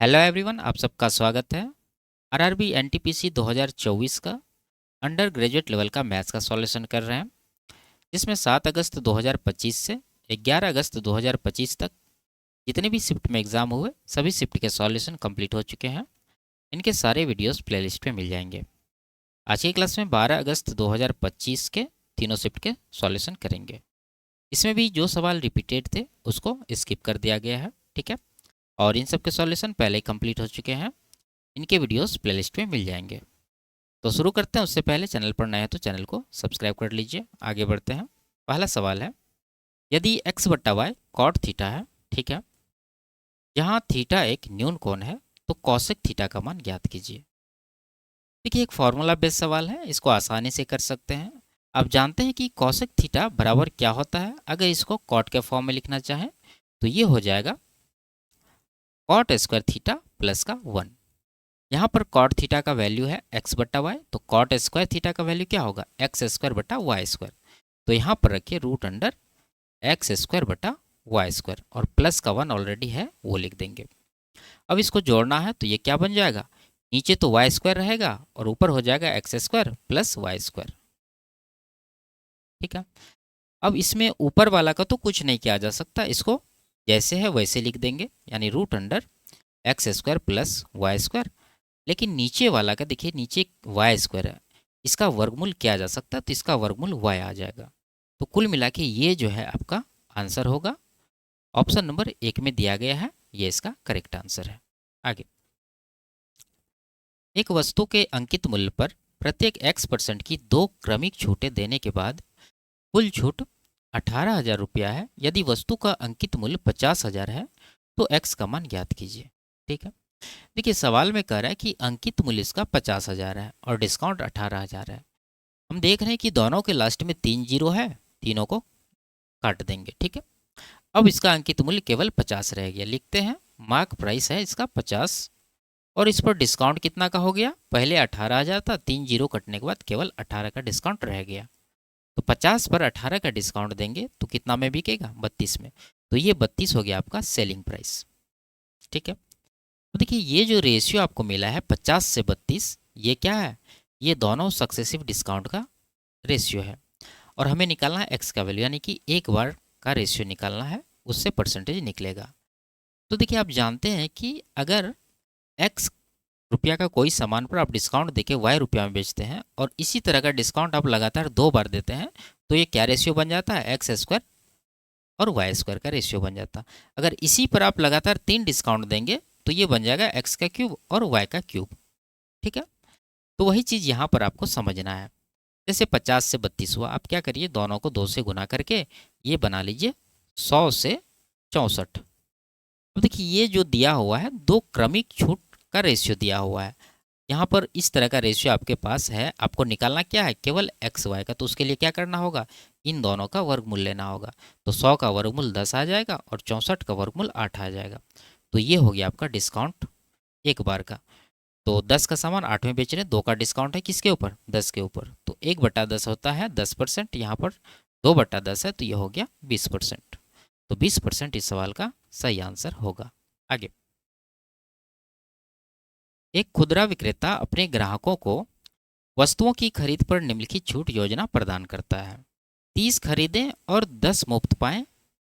Hello everyone, आप सबका स्वागत है। आरआरबी एनटीपीसी 2024 का अंडर ग्रेजुएट लेवल का मैथ्स का सॉल्यूशन कर रहे हैं, जिसमें 7 अगस्त 2025 से 11 अगस्त 2025 तक जितने भी शिफ्ट में एग्ज़ाम हुए सभी शिफ्ट के सॉल्यूशन कंप्लीट हो चुके हैं। इनके सारे वीडियोस प्लेलिस्ट में मिल जाएंगे। आज की क्लास में 12 अगस्त 2025 के तीनों शिफ्ट के सॉल्यूशन करेंगे। इसमें भी जो सवाल रिपीटेड थे उसको स्किप कर दिया गया है, ठीक है। और इन सब के सॉल्यूशन पहले ही कंप्लीट हो चुके हैं। इनके वीडियोस प्लेलिस्ट में मिल जाएंगे। तो शुरू करते हैं। उससे पहले चैनल पर नए हैं तो चैनल को सब्सक्राइब कर लीजिए। आगे बढ़ते हैं। पहला सवाल है, यदि x बट्टा वाई कॉट थीटा है, ठीक है, जहाँ थीटा एक न्यून कोण है, तो कॉसेक थीटा का मान ज्ञात कीजिए। देखिए, एक फॉर्मूला बेस्ड सवाल है, इसको आसानी से कर सकते हैं। आप जानते हैं कि कॉसेक थीटा बराबर क्या होता है। अगर इसको कॉट के फॉर्म में लिखना चाहें तो ये हो जाएगा कॉट स्क्वायर थीटा प्लस का 1। यहाँ पर कॉट थीटा का वैल्यू है x बट्टा वाई, तो कॉट स्क्वायर थीटा का वैल्यू क्या होगा, एक्स स्क्वायर बटा वाई स्क्वायर। तो यहाँ पर रखिए रूट अंडर एक्स स्क्वायर बटा वाई स्क्वायर, और प्लस का 1 ऑलरेडी है वो लिख देंगे। अब इसको जोड़ना है तो ये क्या बन जाएगा, नीचे तो वाई स्क्वायर रहेगा और ऊपर हो जाएगा X square plus Y square, ठीक है। अब इसमें ऊपर वाला का तो कुछ नहीं किया जा सकता, इसको जैसे है वैसे लिख देंगे, यानी root under X square plus Y square. लेकिन नीचे वाला का देखिए, नीचे वाई स्क्वायर है, इसका वर्गमूल किया जा सकता है, तो इसका वर्गमूल वाई आ जाएगा। तो कुल मिला के ये जो है आपका आंसर होगा। ऑप्शन नंबर 1 में दिया गया है, ये इसका करेक्ट आंसर है। आगे, एक वस्तु के अंकित मूल्य पर प्रत्येक x% की 2 क्रमिक छूटें देने के बाद कुल छूट 18,000 रुपया है। यदि वस्तु का अंकित मूल्य 50,000 है तो x का मान ज्ञात कीजिए, ठीक है। देखिए, सवाल में कह रहा है कि अंकित मूल्य इसका 50,000 है और डिस्काउंट 18,000 है। हम देख रहे हैं कि दोनों के लास्ट में 3 जीरो है, तीनों को काट देंगे, ठीक है। अब इसका अंकित मूल्य केवल 50 रह गया। लिखते हैं मार्क प्राइस है इसका 50, और इस पर डिस्काउंट कितना का हो गया, पहले 18,000 था, 3 जीरो कटने के बाद केवल 18 का डिस्काउंट रह गया। तो 50 पर 18 का डिस्काउंट देंगे तो कितना में बिकेगा, 32 में। तो ये 32 हो गया आपका सेलिंग प्राइस, ठीक है। तो देखिए, ये जो रेशियो आपको मिला है 50 से 32, ये क्या है, ये दोनों सक्सेसिव डिस्काउंट का रेशियो है। और हमें निकालना है एक्स का वैल्यू, यानी कि एक बार का रेशियो निकालना है, उससे परसेंटेज निकलेगा। तो देखिए, आप जानते हैं कि अगर एक्स रुपया का कोई सामान पर आप डिस्काउंट देके वाई रुपया में बेचते हैं, और इसी तरह का डिस्काउंट आप लगातार 2 बार देते हैं, तो ये क्या रेशियो बन जाता है, एक्स स्क्वायर और वाई स्क्वायर का रेशियो बन जाता है। अगर इसी पर आप लगातार 3 डिस्काउंट देंगे तो ये बन जाएगा एक्स का क्यूब और वाई का क्यूब, ठीक है। तो वही चीज़ यहाँ पर आपको समझना है। जैसे 50 से 32 हुआ, आप क्या करिए, दोनों को 2 से गुना करके ये बना लीजिए 100 से 64। अब देखिए, ये जो दिया हुआ है 2 क्रमिक छूट का रेशियो दिया हुआ है। यहाँ पर इस तरह का रेशियो आपके पास है, आपको निकालना क्या है, केवल एक्स वाई का। तो उसके लिए क्या करना होगा, इन दोनों का वर्गमूल लेना होगा। तो 100 का वर्गमूल 10 आ जाएगा और 64 का वर्गमूल 8 आ जाएगा। तो ये हो गया आपका डिस्काउंट एक बार का। तो 10 का सामान 8 में बेच रहे हैं, 2 का डिस्काउंट है किसके ऊपर, 10 के ऊपर। तो 1/10 होता है 10%, यहाँ पर 2/10 है, तो ये हो गया 20%। तो 20% इस सवाल का सही आंसर होगा। आगे, एक खुदरा विक्रेता अपने ग्राहकों को वस्तुओं की खरीद पर निम्नलिखित छूट योजना प्रदान करता है। 30 खरीदें और 10 मुफ्त पाएं।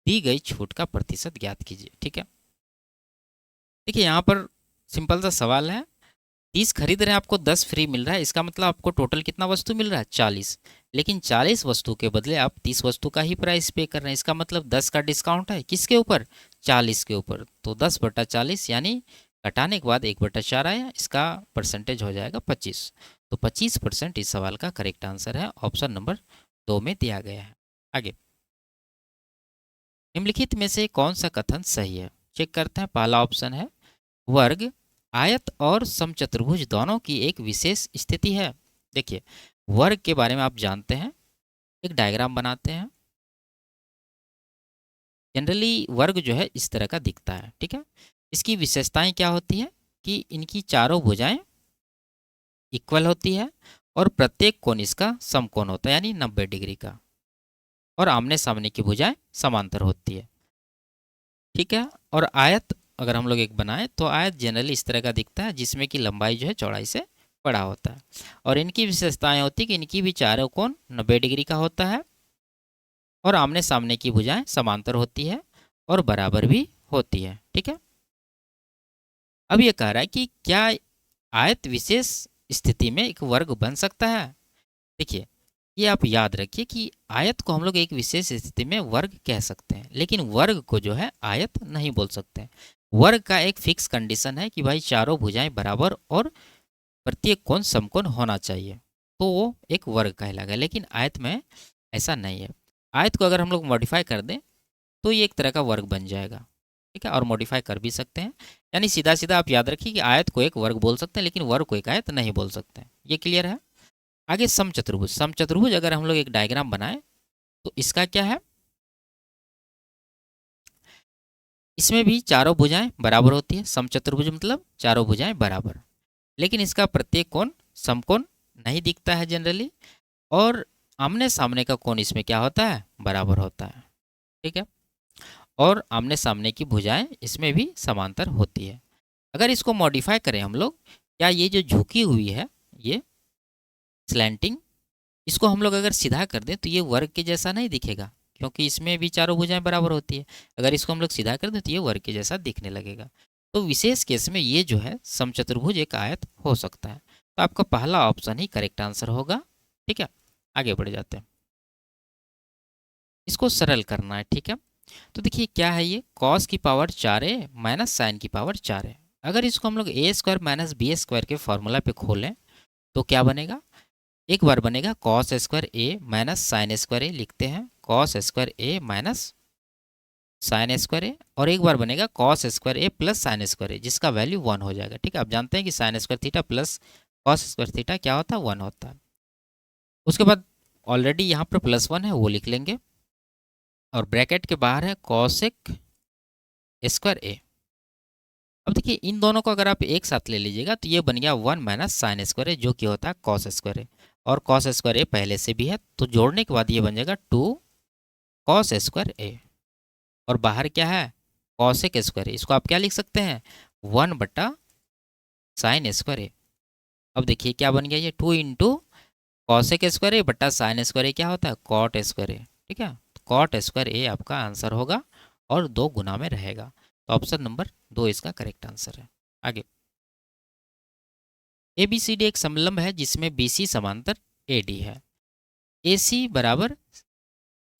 दी गई छूट का प्रतिशत ज्ञात कीजिए, ठीक है। देखिए, यहाँ पर सिंपल सा सवाल है, 30 खरीद रहे हैं, आपको 10 फ्री मिल रहा है, इसका मतलब आपको टोटल कितना वस्तु मिल रहा है, 40। लेकिन 40 वस्तु के बदले आप 30 वस्तु का ही प्राइस पे कर रहे हैं, इसका मतलब 10 का डिस्काउंट है किसके ऊपर, 40 के ऊपर। तो 10/40 यानी घटाने के बाद 1/4 आया, इसका परसेंटेज हो जाएगा 25। तो 25% इस सवाल का करेक्ट आंसर है, ऑप्शन नंबर 2 में दिया गया है। आगे, निम्नलिखित में से कौन सा कथन सही है, चेक करते हैं। पहला ऑप्शन है, वर्ग आयत और समचतुर्भुज दोनों की एक विशेष स्थिति है। देखिए, वर्ग के बारे में आप जानते हैं, एक डायग्राम बनाते हैं। जनरली वर्ग जो है इस तरह का दिखता है, ठीक है। इसकी विशेषताएं क्या होती है कि इनकी चारों भुजाएं इक्वल होती है, और प्रत्येक कोण इसका समकोण होता है, यानी 90 डिग्री का, और आमने सामने की भुजाएं समांतर होती है, ठीक है। और आयत अगर हम लोग एक बनाएं तो आयत जनरली इस तरह का दिखता है, जिसमें कि लंबाई जो है चौड़ाई से बड़ा होता है। और इनकी विशेषताएं होती है कि इनकी भी चारों कोण 90 डिग्री का होता है और आमने सामने की भुजाएं समांतर होती है और बराबर भी होती है। ठीक है, अब ये कह रहा है कि क्या आयत विशेष स्थिति में एक वर्ग बन सकता है। देखिए, ये आप याद रखिए कि आयत को हम लोग एक विशेष स्थिति में वर्ग कह सकते हैं, लेकिन वर्ग को जो है आयत नहीं बोल सकते। वर्ग का एक फिक्स कंडीशन है कि भाई चारों भुजाएं बराबर और प्रत्येक कोण समकोण होना चाहिए, तो वो एक वर्ग कहलाएगा। लेकिन आयत में ऐसा नहीं है। आयत को अगर हम लोग मॉडिफाई कर दें तो ये एक तरह का वर्ग बन जाएगा। ठीक है, और मॉडिफाई कर भी सकते हैं। यानी सीधा सीधा आप याद रखिए कि आयत को एक वर्ग बोल सकते हैं, लेकिन वर्ग को एक आयत नहीं बोल सकते। ये क्लियर है। आगे समचतुर्भुज। समचतुर्भुज अगर हम लोग एक डायग्राम बनाएं तो इसका क्या है, इसमें भी चारों भुजाएं बराबर होती है। समचतुर्भुज मतलब चारों भुजाएं बराबर, लेकिन इसका प्रत्येक कोण समकोण नहीं दिखता है जनरली, और आमने सामने का कोण इसमें क्या होता है, बराबर होता है। ठीक है, और आमने सामने की भुजाएं इसमें भी समांतर होती है। अगर इसको मॉडिफाई करें हम लोग, क्या ये जो झुकी हुई है, ये स्लैंटिंग, इसको हम लोग अगर सीधा कर दें तो ये वर्ग के जैसा नहीं दिखेगा, क्योंकि इसमें भी चारों भुजाएं बराबर होती है। अगर इसको हम लोग सीधा कर दें तो ये वर्ग के जैसा दिखने लगेगा। तो विशेष केस में ये जो है समचतुर्भुज एक आयत हो सकता है। तो आपका पहला ऑप्शन ही करेक्ट आंसर होगा। ठीक है, आगे बढ़ जाते हैं। इसको सरल करना है। ठीक है, तो देखिए क्या है, ये कॉस की पावर 4 है माइनस साइन की पावर 4 है। अगर इसको हम लोग ए स्क्वायर माइनस बी स्क्वायर के फॉर्मूला पे खोलें तो क्या बनेगा, एक बार बनेगा कॉस स्क्वायर ए माइनस साइन स्क्वायर ए, लिखते हैं कॉस स्क्वायर ए माइनस साइन स्क्वायर ए, और एक बार बनेगा कॉस स्क्वायर ए प्लस साइन स्क्वायर ए, जिसका वैल्यू 1 हो जाएगा। ठीक है, आप जानते हैं कि sine square theta plus cos square theta क्या होता है, 1 होता है। उसके बाद ऑलरेडी यहाँ पर +1 है, वो लिख लेंगे, और ब्रैकेट के बाहर है कॉसेक स्क्वायर ए। अब देखिए इन दोनों को अगर आप एक साथ ले लीजिएगा तो ये बन गया 1 माइनस साइन स्क्वायर ए, जो कि होता है कॉस स्क्वायर ए, और कॉस स्क्वायर ए पहले से भी है, तो जोड़ने के बाद ये बन जाएगा 2 कॉस स्क्वायर ए, और बाहर क्या है, कॉसेक स्क्वायर ए। इसको आप क्या लिख सकते हैं, 1 बटा साइन स्क्वायर ए। अब देखिए क्या बन गया, ये 2 इंटू कॉसेक स्क्वायर ए बटा साइन स्क्वायर ए क्या होता है, कॉट स्क्वायर ए। ठीक है, कॉट स्क्वायर ए आपका आंसर होगा और 2 गुना में रहेगा। तो ऑप्शन नंबर 2 इसका करेक्ट आंसर है। आगे, ए बी सी डी एक समलंब है जिसमें बी सी समांतर ए डी है। ए सी बराबर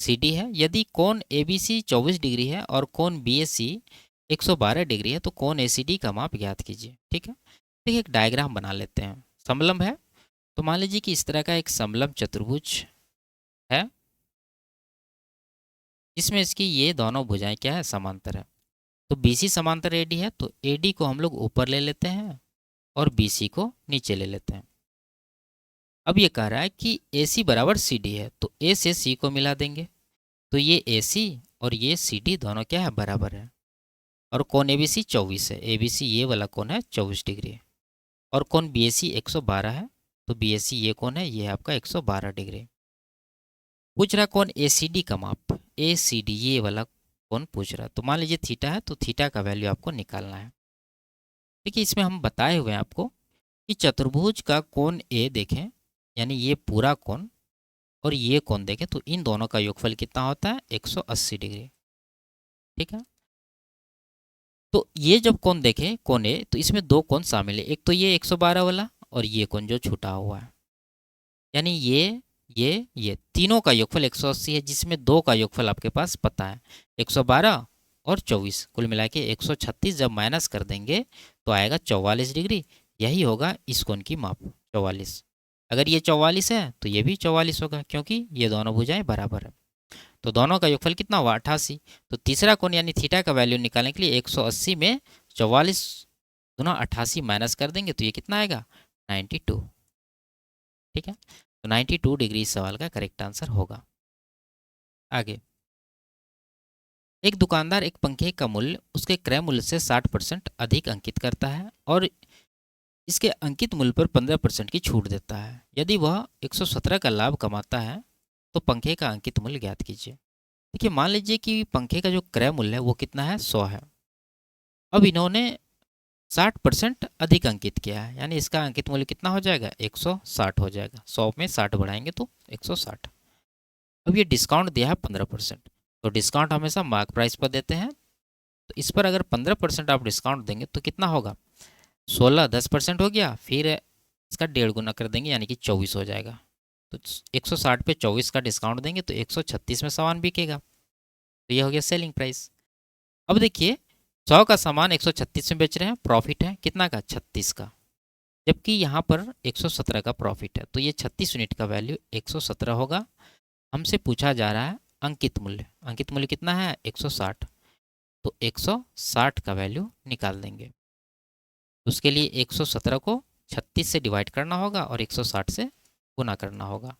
सी डी है। यदि कोण ए बी सी 24 डिग्री है और कोण बी एस सी 112 डिग्री है तो कोण ए सी डी का माप ज्ञात कीजिए। ठीक है, देखिए एक डायग्राम बना लेते हैं। समलंब है तो मान लीजिए कि इस तरह का एक समलंब चतुर्भुज है, जिसमें इसकी ये दोनों भुजाएं क्या है, समांतर है। तो बी सी समांतर ए डी है, तो ए डी को हम लोग ऊपर ले लेते हैं और बी सी को नीचे ले लेते हैं। अब ये कह रहा है कि ए सी बराबर सी डी है, तो ए से सी को मिला देंगे, तो ये ए सी और ये सी डी दोनों क्या है, बराबर है। और कोण ए बी सी 24 है, ए बी सी ये वाला कोण है 24 डिग्री, और कोण बी ए सी 112 है, तो बी ए सी ये कोण है, ये है आपका 112 डिग्री। पूछ रहा कौन ए सी डी का माप, ए सी डी ये वाला कौन पूछ रहा है। तो मान लीजिए थीटा है, तो थीटा का वैल्यू आपको निकालना है। देखिए इसमें हम बताए हुए हैं आपको कि चतुर्भुज का कोण ए देखें, यानी ये पूरा कोण, और ये कोण देखें तो इन दोनों का योगफल कितना होता है, 180 डिग्री। ठीक है, तो ये जब कोण देखें कोण ए, तो इसमें 2 कोण शामिल है, एक तो ये 112 वाला और ये कोण जो छूटा हुआ है, यानी ये तीनों का योगफल 180 है, जिसमें 2 का योगफल आपके पास पता है 112 और 24, कुल मिला के 136। जब माइनस कर देंगे तो आएगा 44 डिग्री। यही होगा इस कोण की माप, 44। अगर ये 44 है तो ये भी 44 होगा, क्योंकि ये दोनों भुजाएं बराबर है। तो दोनों का योगफल कितना हुआ, 88। तो तीसरा कोण यानी थीटा का वैल्यू निकालने के लिए 180 में 44 गुना 88 माइनस कर देंगे तो ये कितना आएगा, 92। ठीक है, तो 92 डिग्री इस सवाल का करेक्ट आंसर होगा। आगे, एक दुकानदार एक पंखे का मूल्य उसके क्रय मूल्य से 60% अधिक अंकित करता है और इसके अंकित मूल्य पर 15% की छूट देता है। यदि वह 117 का लाभ कमाता है तो पंखे का अंकित मूल्य ज्ञात कीजिए। देखिए मान लीजिए कि पंखे का जो क्रय मूल्य है वो कितना है, 100 है, अब इन्होंने 60% अधिक अंकित किया है, यानी इसका अंकित मूल्य कितना हो जाएगा, 160 हो जाएगा। 100 में 60 बढ़ाएंगे तो 160। अब ये डिस्काउंट दिया है 15%, तो डिस्काउंट हमेशा मार्क प्राइस पर देते हैं। तो इस पर अगर 15% आप डिस्काउंट देंगे तो कितना होगा, 16 10% हो गया, फिर इसका 1.5 गुना कर देंगे यानी कि 24 हो जाएगा। तो 160 पे 24 का डिस्काउंट देंगे तो 136 में सामान बिकेगा। तो ये हो गया सेलिंग प्राइस। अब देखिए 100 का सामान 136 में बेच रहे हैं, प्रॉफिट है कितना का, 36 का, जबकि यहाँ पर 117 का प्रॉफिट है। तो ये 36 यूनिट का वैल्यू 117 होगा। हमसे पूछा जा रहा है अंकित मूल्य, अंकित मूल्य कितना है, 160। तो 160 का वैल्यू निकाल देंगे। उसके लिए 117 को 36 से डिवाइड करना होगा और 160 से गुना करना होगा।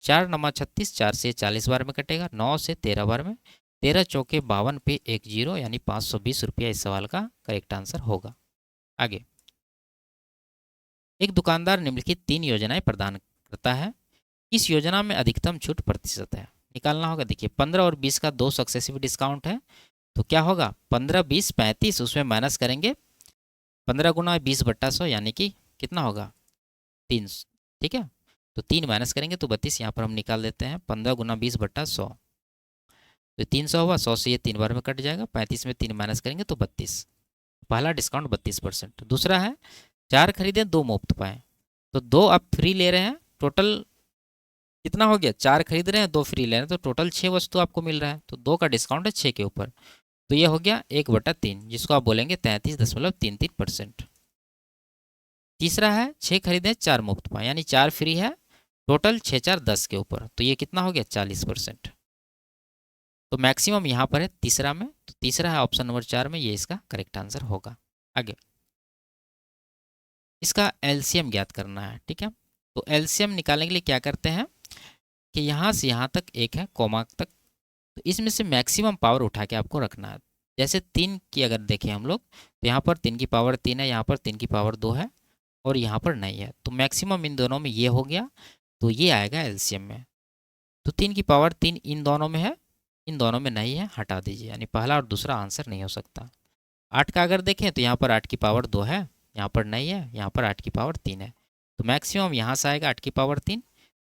4 नमा 36, 4 से 40 बार में कटेगा, 9 से 13 बार में, 13 चौके 52 पे 1 जीरो यानी 520 रुपया इस सवाल का करेक्ट आंसर होगा। आगे, एक दुकानदार निम्नलिखित 3 योजनाएं प्रदान करता है, इस योजना में अधिकतम छूट प्रतिशत है, निकालना होगा। देखिए 15 और 20 का 2 सक्सेसिव डिस्काउंट है, तो क्या होगा, 15 20 35, उसमें माइनस करेंगे 15 गुना 20 बट्टा 100 यानी कि कितना होगा, 300। ठीक है, तो 3 माइनस करेंगे तो 32, यहाँ पर हम निकाल देते हैं 15 गुना 20 बट्टा 100, तो 300 हुआ, 100 से ये 3 बार में कट जाएगा, 35 में 3 माइनस करेंगे तो 32। पहला डिस्काउंट 32%। दूसरा है 4 खरीदें 2 मुफ्त पाएँ, तो 2 आप फ्री ले रहे हैं, टोटल कितना हो गया, 4 खरीद रहे हैं 2 फ्री ले रहे हैं, तो टोटल 6 वस्तु आपको मिल रहा है, तो 2 का डिस्काउंट है 6 के ऊपर, तो ये हो गया 1/3, जिसको आप बोलेंगे 33.33%। तीसरा है 6 खरीदें 4 मुफ्त पाएँ, यानी 4 फ्री है, टोटल 6 4 10 के ऊपर, तो ये कितना हो गया, 40%। तो मैक्सिमम यहाँ पर है तीसरा में, तो तीसरा है ऑप्शन नंबर 4 में, ये इसका करेक्ट आंसर होगा। आगे, इसका एलसीएम ज्ञात करना है। ठीक है, तो एलसीएम निकालने के लिए क्या करते हैं कि यहाँ से यहाँ तक एक है कोमा तक, तो इसमें से मैक्सिमम पावर उठा के आपको रखना है। जैसे 3 की अगर देखें हम लोग, तो यहाँ पर 3 की पावर 3 है, यहाँ पर 3 की पावर 2 है और यहाँ पर नहीं है, तो मैक्सिमम इन दोनों में ये हो गया, तो ये आएगा एलसीएम में। तो 3 की पावर 3 इन दोनों में है, इन दोनों में नहीं है, हटा दीजिए, यानी पहला और दूसरा आंसर नहीं हो सकता। 8 का अगर देखें तो यहाँ पर 8 की पावर 2 है, यहाँ पर नहीं है, यहाँ पर 8 की पावर 3 है, तो मैक्सिमम यहाँ से आएगा 8 की पावर 3,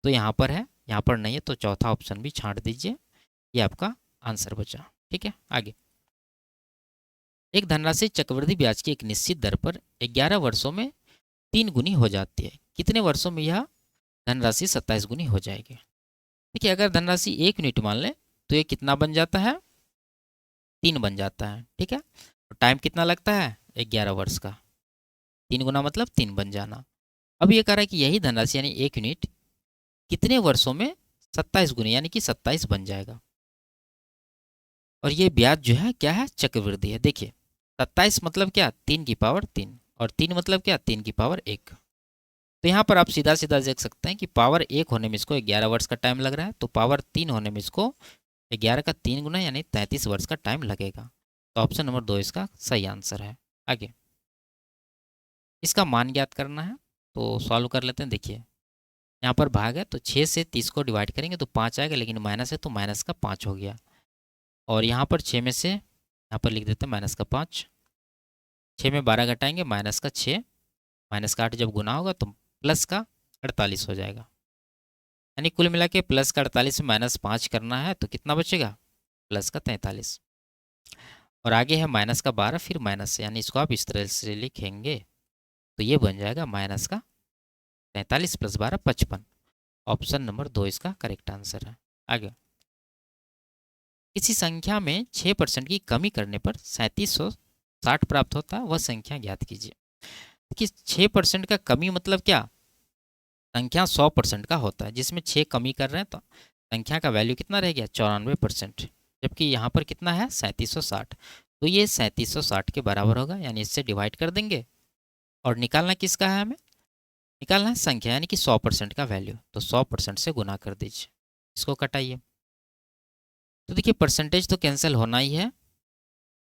तो यहाँ पर है, यहाँ पर नहीं है, तो चौथा ऑप्शन भी छांट दीजिए, ये आपका आंसर बचा। ठीक है, आगे, एक धनराशि चक्रवृद्धि ब्याज की एक निश्चित दर पर 11 वर्षों में 3 गुनी हो जाती है, कितने वर्षों में यह धनराशि 27 गुनी हो जाएगी। देखिए अगर धनराशि 1 यूनिट मान लें तो ये कितना बन जाता है, 3 बन जाता है। ठीक है, तो टाइम कितना लगता है, 11 वर्ष का, 3 गुना मतलब 3 बन जाना। अब ये कह रहा है कि यही धनराशि यानी 1 यूनिट कितने वर्षों में 27 गुनी यानी कि 27 बन जाएगा। और ये ब्याज जो है क्या है, चक्रवृद्धि है। देखिए 27 मतलब क्या, 3 की पावर 3, और 3 मतलब क्या, 3 की पावर 1। तो यहाँ पर आप सीधा सीधा देख सकते हैं कि पावर 1 होने में इसको 11 वर्ष का टाइम लग रहा है, तो पावर 3 होने में इसको 11 का 3 गुना यानी 33 वर्ष का टाइम लगेगा। तो ऑप्शन नंबर 2 इसका सही आंसर है। आगे, इसका मान ज्ञात करना है, तो सॉल्व कर लेते हैं। देखिए यहाँ पर भाग है, तो 6 से 30 को डिवाइड करेंगे तो 5 आएगा, लेकिन माइनस है तो माइनस का 5 हो गया, और यहाँ पर 6 में से यहाँ पर लिख देते हैं माइनस का 5, 6 में 12 घटाएंगे माइनस का 6, माइनस का 8 जब गुना होगा तो प्लस का 48 हो जाएगा, यानी कुल मिला के प्लस का 48 में माइनस 5 करना है तो कितना बचेगा, प्लस का 43, और आगे है माइनस का 12 फिर माइनस से, यानी इसको आप इस तरह से लिखेंगे तो ये बन जाएगा माइनस का 43 + 12 55। ऑप्शन नंबर 2 इसका करेक्ट आंसर है। आगे, किसी संख्या में 6% की कमी करने पर 3760 प्राप्त होता है, वह संख्या ज्ञात कीजिए। देखिए 6% का कमी मतलब क्या, संख्या 100% का होता है, जिसमें 6 कमी कर रहे हैं तो संख्या का वैल्यू कितना रह गया, 94%, जबकि यहाँ पर कितना है 3760, तो ये 3760 के बराबर होगा, यानी इससे डिवाइड कर देंगे। और निकालना किसका है, हमें निकालना है संख्या यानी कि 100% का वैल्यू, तो 100% से गुना कर दीजिए, इसको कटाइए। तो देखिए परसेंटेज तो कैंसिल होना ही है,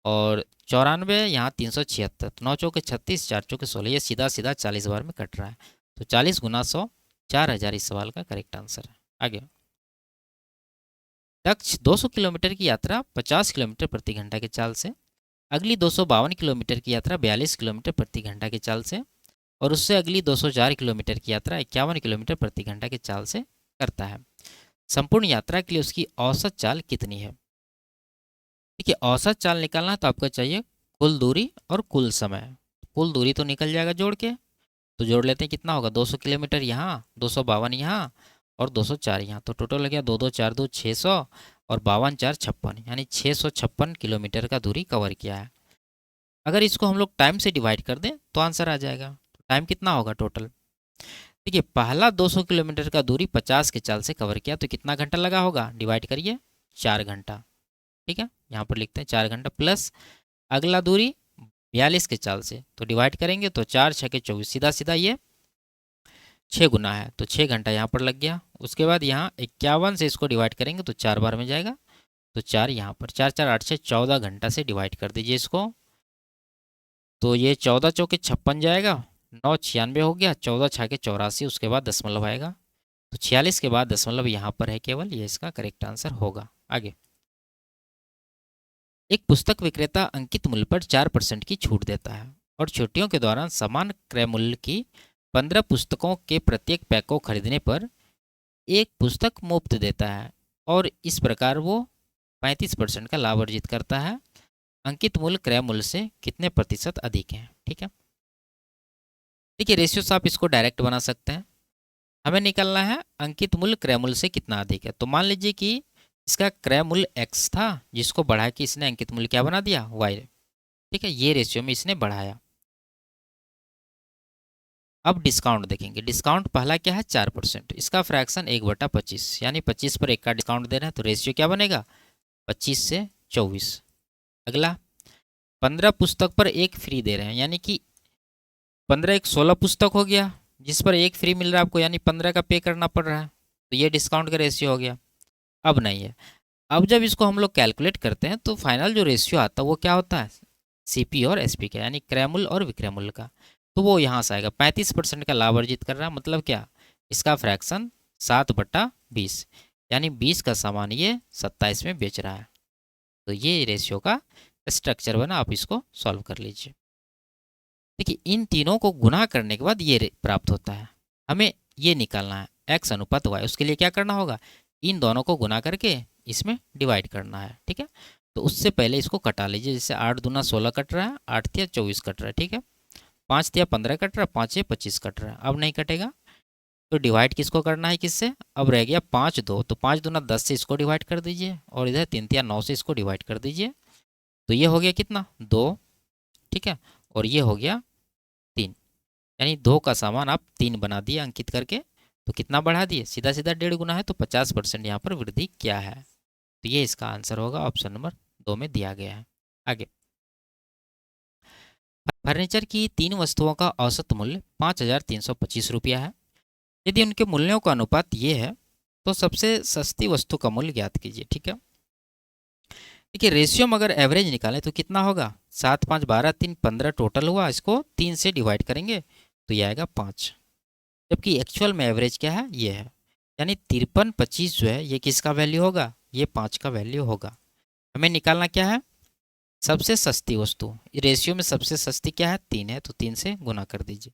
और 94 यहाँ 376, तो 9 चौके 36, 4 चौके 16, ये सीधा सीधा 40 बार में कट रहा है, तो 40 गुना 100 4000 इस सवाल का करेक्ट आंसर है। आगे, दक्ष 200 किलोमीटर की यात्रा 50 किलोमीटर प्रति घंटा की चाल से अगली 252 किलोमीटर की यात्रा 42 किलोमीटर प्रति घंटा की चाल से, और उससे अगली 204 किलोमीटर की यात्रा 51 किलोमीटर प्रति घंटा की चाल से करता है। संपूर्ण यात्रा के लिए उसकी औसत चाल कितनी है? देखिए, औसत चाल निकालना तो आपको चाहिए कुल दूरी और कुल समय। कुल दूरी तो निकल जाएगा जोड़ के, तो जोड़ लेते हैं, कितना होगा, 200 किलोमीटर यहाँ, 252 यहाँ और 204 यहाँ, तो टोटल हो गया 2 2 4 2 600 और 52 4 56, यानी 656 किलोमीटर का दूरी कवर किया है। अगर इसको हम लोग टाइम से डिवाइड कर दें तो आंसर आ जाएगा। तो टाइम कितना होगा टोटल? देखिए, पहला 200 किलोमीटर का दूरी 50 के चाल से कवर किया, तो कितना घंटा लगा होगा, डिवाइड करिए, 4 घंटा। ठीक है, यहाँ पर लिखते हैं 4 घंटा, प्लस अगला दूरी 42 के चाल से, तो डिवाइड करेंगे तो 4 6 के 24, सीधा सीधा ये 6 गुना है, तो 6 घंटा यहाँ पर लग गया। उसके बाद यहाँ 51 से इसको डिवाइड करेंगे तो 4 बार में जाएगा, तो 4 यहाँ पर, 4 4 8 6 14 घंटा से डिवाइड कर दीजिए इसको, तो ये 14 चौके 56 जाएगा, 9 96 हो गया, 14 6 के 84, उसके बाद दशमलव आएगा, तो 46 के बाद दशमलव यहाँ पर है केवल, ये इसका करेक्ट आंसर होगा। आगे, एक पुस्तक विक्रेता अंकित मूल्य पर 4% की छूट देता है और छुट्टियों के दौरान समान क्रय मूल्य की 15 पुस्तकों के प्रत्येक पैक को खरीदने पर एक पुस्तक मुफ्त देता है, और इस प्रकार वो 35% का लाभ अर्जित करता है। अंकित मूल्य क्रय मूल्य से कितने प्रतिशत अधिक है? ठीक है, देखिए रेशियो आप इसको डायरेक्ट बना सकते हैं। हमें निकालना है अंकित मूल्य क्रय मूल्य से कितना अधिक है। तो मान लीजिए कि इसका क्रय मूल्य x था, जिसको बढ़ा के इसने अंकित मूल्य क्या बना दिया, y। ठीक है, ये रेशियो में इसने बढ़ाया। अब डिस्काउंट देखेंगे। डिस्काउंट पहला क्या है, 4%, इसका फ्रैक्शन 1/25, यानी 25 पर 1 का डिस्काउंट दे रहे हैं, तो रेशियो क्या बनेगा, 25 से 24। अगला, 15 पुस्तक पर 1 फ्री दे रहे हैं, यानी कि 15 1 16 पुस्तक हो गया, जिस पर 1 फ्री मिल रहा है आपको, यानी 15 का पे करना पड़ रहा है, तो ये डिस्काउंट का रेशियो हो गया। अब नहीं है, अब जब इसको हम लोग कैलकुलेट करते हैं तो फाइनल जो रेशियो आता है वो क्या होता है, सीपी और एसपी का, यानी क्रय मूल्य और विक्रय मूल्य का। तो वो यहाँ से आएगा, 35% का लाभ अर्जित कर रहा है, मतलब क्या, इसका फ्रैक्शन 7/20, यानी 20 का सामान ये 27 में बेच रहा है। तो ये रेशियो का स्ट्रक्चर बना, आप इसको सॉल्व कर लीजिए। देखिए, इन तीनों को गुना करने के बाद ये प्राप्त होता है। हमें ये निकालना है x अनुपात y, उसके लिए क्या करना होगा, इन दोनों को गुना करके इसमें डिवाइड करना है। ठीक है, तो उससे पहले इसको कटा लीजिए, जैसे 8 दूना 16 कट रहा है, 8 तिया 24 कट रहा है, ठीक है, 5 तिया 15 कट रहा है, 5 या 25 कट रहा है, अब नहीं कटेगा। तो डिवाइड किसको करना है, किससे, अब रह गया 5 2, तो 5 दूना 10 से इसको डिवाइड कर दीजिए, और इधर 3 तिया 9 से इसको डिवाइड कर दीजिए, तो ये हो गया कितना, 2। ठीक है, और ये हो गया 3, यानी 2 का सामान आप 3 बना दिए अंकित करके, तो कितना बढ़ा दिए, सीधा सीधा 1.5 गुना है, तो 50% यहाँ पर वृद्धि क्या है, तो ये इसका आंसर होगा, ऑप्शन नंबर 2 में दिया गया है। आगे, फर्नीचर की 3 वस्तुओं का औसत मूल्य 5,325 रुपया है। यदि उनके मूल्यों का अनुपात ये है तो सबसे सस्ती वस्तु का मूल्य ज्ञात कीजिए। ठीक है, देखिए रेशियो में अगर एवरेज निकालें तो कितना होगा, 7 5 12 3 15 टोटल हुआ, इसको 3 से डिवाइड करेंगे तो ये आएगा 5, जबकि एक्चुअल में एवरेज क्या है, ये है, यानी 53 25 जो है ये किसका वैल्यू होगा, ये 5 का वैल्यू होगा। हमें निकालना क्या है, सबसे सस्ती वस्तु। रेशियो में सबसे सस्ती क्या है, 3 है, तो 3 से गुना कर दीजिए,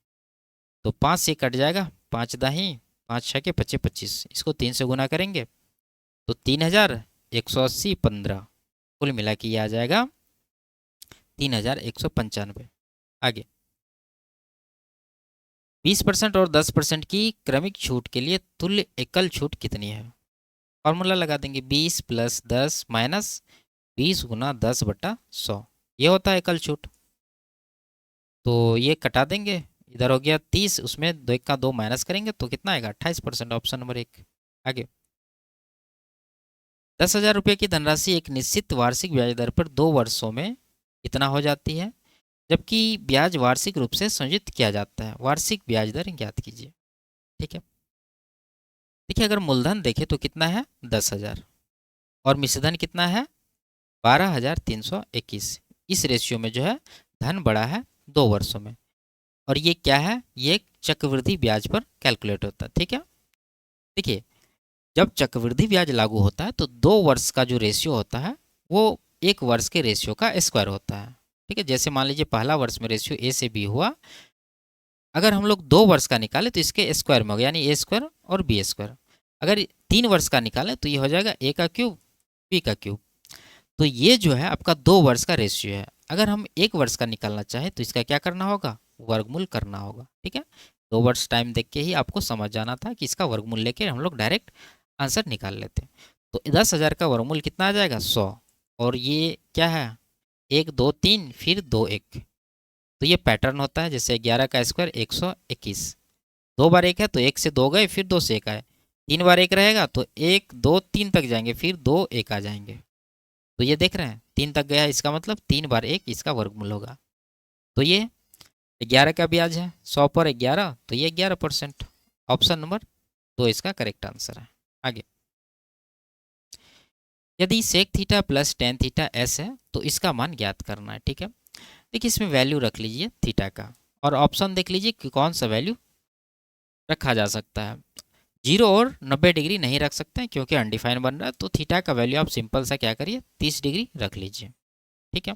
तो 5 से कट जाएगा, 5 दाही 5 6 के 25 25, इसको 3 से गुना करेंगे तो 3180 15, कुल मिला के ये आ जाएगा 3195। आगे, 20% और 10% की क्रमिक छूट के लिए तुल्य एकल छूट कितनी है? फॉर्मूला लगा देंगे, 20 + 10 - 20 गुना 10/100, ये होता है एकल छूट। तो ये कटा देंगे, इधर हो गया 30, उसमें 2 1 का 2 माइनस करेंगे तो कितना आएगा, 28%, ऑप्शन नंबर 1। आगे, 10,000 रुपये की धनराशि एक निश्चित वार्षिक ब्याज दर पर 2 वर्षों में कितना हो जाती है, जबकि ब्याज वार्षिक रूप से संयोजित किया जाता है, वार्षिक ब्याज दर ज्ञात कीजिए। ठीक है, देखिए अगर मूलधन देखें तो कितना है, 10,000, और मिश्रधन कितना है, 12,321। इस रेशियो में जो है धन बड़ा है 2 वर्षों में, और ये क्या है, ये एक चक्रवृद्धि ब्याज पर कैलकुलेट होता है। ठीक है, देखिए जब चक्रवृद्धि ब्याज लागू होता है तो 2 वर्ष का जो रेशियो होता है वो 1 वर्ष के रेशियो का स्क्वायर होता है। ठीक है। जैसे मान लीजिए पहला वर्ष में रेशियो ए से बी हुआ, अगर हम लोग 2 वर्ष का निकालें तो इसके स्क्वायर में होगा, यानी ए स्क्वायर और बी स्क्वायर। अगर 3 वर्ष का निकालें तो ये हो जाएगा ए का क्यूब बी का क्यूब। तो ये जो है आपका 2 वर्ष का रेशियो है। अगर हम 1 वर्ष का निकालना चाहें तो इसका क्या करना होगा, वर्गमूल करना होगा। ठीक है, 2 वर्ष टाइम देख के ही आपको समझ जाना था कि इसका वर्गमूल लेके हम लोग डायरेक्ट आंसर निकाल लेते हैं। तो 10,000 का वर्गमूल कितना आ जाएगा, 100। और ये क्या है, 1 2 3 फिर 2 1। तो ये पैटर्न होता है, जैसे 11 का स्क्वायर 121। 2 बार 1 है तो 1 से 2 गए, फिर 2 से 1 आए। 3 बार 1 रहेगा तो 1 2 3 तक जाएंगे, फिर 2 1 आ जाएंगे। तो ये देख रहे हैं 3 तक गया है, इसका मतलब 3 बार 1 इसका वर्गमूल होगा। तो ये 11 का ब्याज है, 100 पर 11, तो ये 11%। ऑप्शन नंबर 2 इसका करेक्ट आंसर है। आगे, यदि sec theta plus tan theta S है तो इसका मान ज्ञात करना है। ठीक है, देखिए इसमें वैल्यू रख लीजिए थीटा का, और ऑप्शन देख लीजिए कि कौन सा वैल्यू रखा जा सकता है। 0 और 90 डिग्री नहीं रख सकते हैं क्योंकि अनडिफाइन बन रहा है, तो थीटा का वैल्यू आप सिंपल सा क्या करिए, 30 डिग्री रख लीजिए। ठीक है,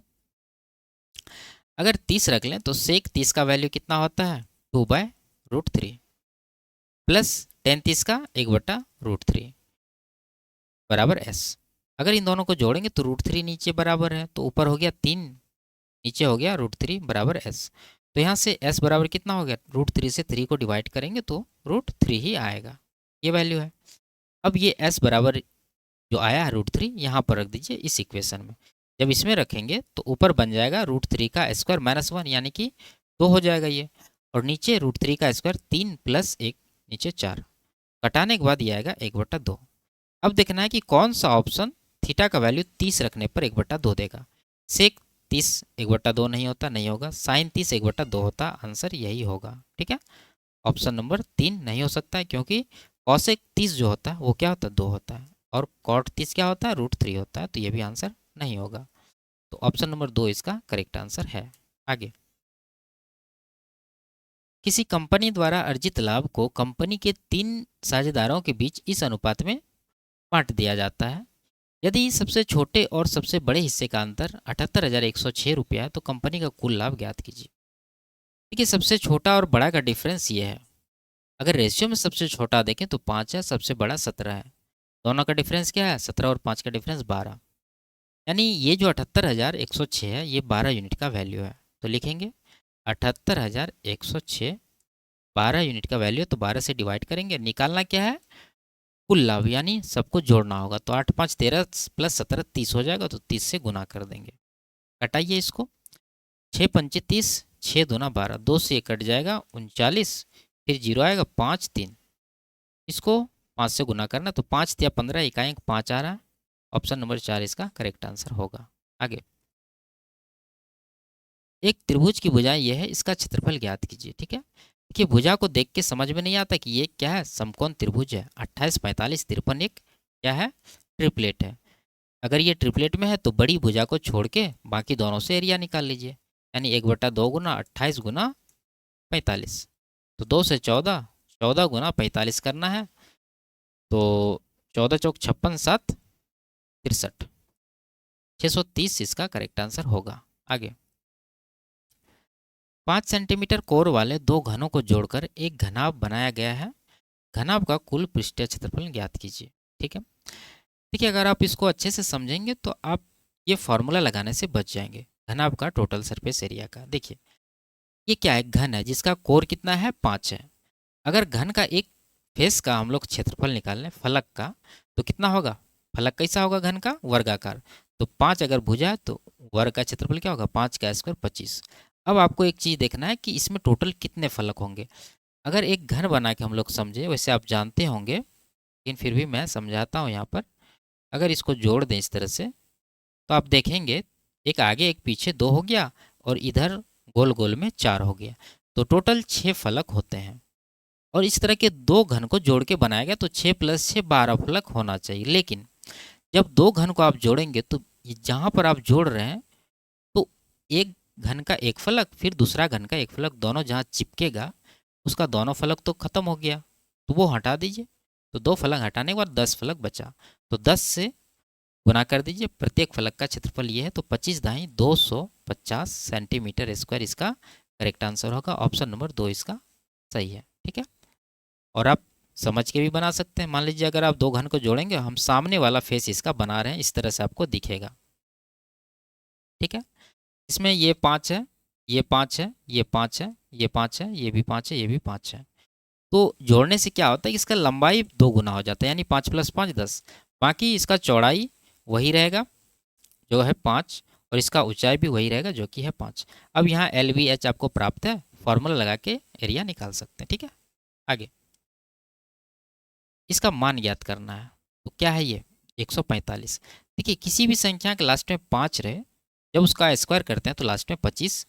अगर 30 रख लें तो सेक 30 का वैल्यू कितना होता है, 2/√3 प्लस टेन 30 का 1/√3 बराबर एस। अगर इन दोनों को जोड़ेंगे तो √3 नीचे बराबर है, तो ऊपर हो गया 3, नीचे हो गया √3 बराबर एस। तो यहाँ से एस बराबर कितना हो गया, √3 से 3 को डिवाइड करेंगे तो √3 ही आएगा, ये वैल्यू है। अब ये एस बराबर जो आया है √3 यहाँ पर रख दीजिए इस इक्वेशन में। जब इसमें रखेंगे तो ऊपर बन जाएगा √3 का स्क्वायर -1 यानी कि 2 हो जाएगा ये, और नीचे √3 का स्क्वायर 3 + 1 नीचे 4, घटाने के बाद ये आएगा 1/2। अब देखना है कि कौन सा ऑप्शन थीटा का वैल्यू 30 रखने पर 1/2 देगा। सेक 30 1/2 नहीं होता, नहीं होगा। साइन 30 1/2 होता, आंसर यही होगा। ठीक है, ऑप्शन नंबर 3 नहीं हो सकता है, क्योंकि कॉसेक 30 जो होता है वो क्या होता है, 2 होता है, और कॉट 30 क्या होता है, √3 होता है, तो ये भी आंसर नहीं होगा। तो ऑप्शन नंबर 2 इसका करेक्ट आंसर है। आगे, किसी कंपनी द्वारा अर्जित लाभ को कंपनी के 3 साझेदारों के बीच इस अनुपात में बांट दिया जाता है। यदि सबसे छोटे और सबसे बड़े हिस्से का अंतर 78,106 रुपया है तो कंपनी का कुल लाभ ज्ञात कीजिए। देखिए सबसे छोटा और बड़ा का डिफरेंस ये है, अगर रेशियो में सबसे छोटा देखें तो 5 है, सबसे बड़ा 17 है। दोनों का डिफरेंस क्या है, 17 और 5 का डिफरेंस 12, यानी ये जो 78,106 है ये 12 यूनिट का वैल्यू है। तो लिखेंगे 78,106 12 यूनिट का वैल्यू है, तो 12 से डिवाइड करेंगे। निकालना क्या है, कुल लाभ, यानी सबको जोड़ना होगा। तो 8 5 13 + 17 30 हो जाएगा, तो 30 से गुना कर देंगे। कटाइए इसको, 6 पंचे 30, 6 दूना 12, 2 से 1 कट जाएगा 39, फिर 0 आएगा 5 3, इसको 5 से गुना करना, तो 5 या 15 इकाई 5 आ रहा है। ऑप्शन नंबर 4 इसका करेक्ट आंसर होगा। आगे, एक त्रिभुज की भुजा यह है, इसका क्षेत्रफल ज्ञात कीजिए। ठीक है, देखिए भुजा को देख के समझ में नहीं आता कि ये क्या है, समकोण त्रिभुज है। 28 45 53 एक क्या है, ट्रिपलेट है। अगर ये ट्रिपलेट में है तो बड़ी भुजा को छोड़ के बाकी दोनों से एरिया निकाल लीजिए, यानी 1/2 गुना 28 गुना 45, तो 2 से 14, 14 गुना 45 करना है, तो 14 चौक 56 7 63, 630 इसका करेक्ट आंसर होगा। आगे, 5 सेंटीमीटर कोर वाले 2 घनों को जोड़कर एक घनाभ बनाया गया है, घनाभ का कुल पृष्ठीय क्षेत्रफल ज्ञात कीजिए। ठीक है, देखिए अगर आप इसको अच्छे से समझेंगे तो आप ये फॉर्मूला लगाने से बच जाएंगे घनाभ का टोटल सरफेस एरिया का। देखिए ये क्या है, घन है जिसका कोर कितना है, 5 है। अगर घन का एक फेस का हम लोग क्षेत्रफल निकाल लें फलक का, तो कितना होगा, फलक कैसा होगा, घन का वर्गाकार। तो 5 अगर भुजा है तो वर्ग का क्षेत्रफल क्या होगा, 5 का स्क्वायर 25। अब आपको एक चीज़ देखना है कि इसमें टोटल कितने फलक होंगे। अगर एक घन बना के हम लोग समझे, वैसे आप जानते होंगे लेकिन फिर भी मैं समझाता हूँ यहाँ पर। अगर इसको जोड़ दें इस तरह से, तो आप देखेंगे एक आगे एक पीछे 2 हो गया, और इधर गोल गोल में 4 हो गया, तो टोटल 6 फलक होते हैं। और इस तरह के 2 घन को जोड़ के बनाया गया, तो 6 + 6 12 फलक होना चाहिए। लेकिन जब 2 घन को आप जोड़ेंगे तो जहाँ पर आप जोड़ रहे हैं, तो एक घन का एक फलक फिर दूसरा घन का एक फलक, दोनों जहाँ चिपकेगा उसका दोनों फलक तो खत्म हो गया, तो वो हटा दीजिए। तो 2 फलक हटाने के बाद 10 फलक बचा, तो 10 से गुना कर दीजिए। प्रत्येक फलक का क्षेत्रफल ये है, तो 25 दाई 225 50 सेंटीमीटर स्क्वायर इसका करेक्ट आंसर होगा। ऑप्शन नंबर 2 इसका सही है। ठीक है, और आप समझ के भी बना सकते हैं। मान लीजिए अगर आप 2 घन को जोड़ेंगे, हम सामने वाला फेस इसका बना रहे हैं, इस तरह से आपको दिखेगा। ठीक है, इसमें ये 5 है, ये 5 है, ये 5 है, ये 5 है, ये भी 5 है, ये भी 5 है। तो जोड़ने से क्या होता है कि इसका लंबाई 2 गुना हो जाता है, यानी 5 + 5 10। बाकी इसका चौड़ाई वही रहेगा जो है 5, और इसका ऊंचाई भी वही रहेगा जो कि है 5। अब यहाँ LVH आपको प्राप्त है, फॉर्मूला लगा के एरिया निकाल सकते हैं। ठीक है, आगे इसका मान ज्ञात करना है। तो क्या है ये 145। देखिए किसी भी संख्या के लास्ट में 5 रहे, जब उसका स्क्वायर करते हैं तो लास्ट में 25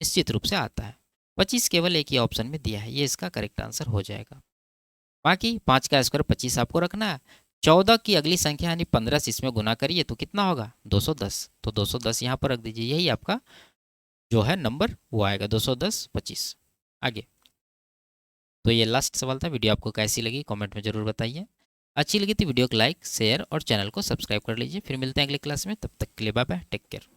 निश्चित रूप से आता है। 25 केवल एक ही ऑप्शन में दिया है, ये इसका करेक्ट आंसर हो जाएगा। बाकी 5 का स्क्वायर 25 आपको रखना है। 14 की अगली संख्या यानी 15 से इसमें गुना करिए तो कितना होगा 210। तो 210 यहाँ पर रख दीजिए, यही आपका जो है नंबर वो आएगा 210 25। आगे तो ये लास्ट सवाल था। वीडियो आपको कैसी लगी कमेंट में ज़रूर बताइए। अच्छी लगी तो वीडियो को लाइक शेयर और चैनल को सब्सक्राइब कर लीजिए। फिर मिलते हैं अगली क्लास में, तब तक के लिए बाय बाय, टेक केयर।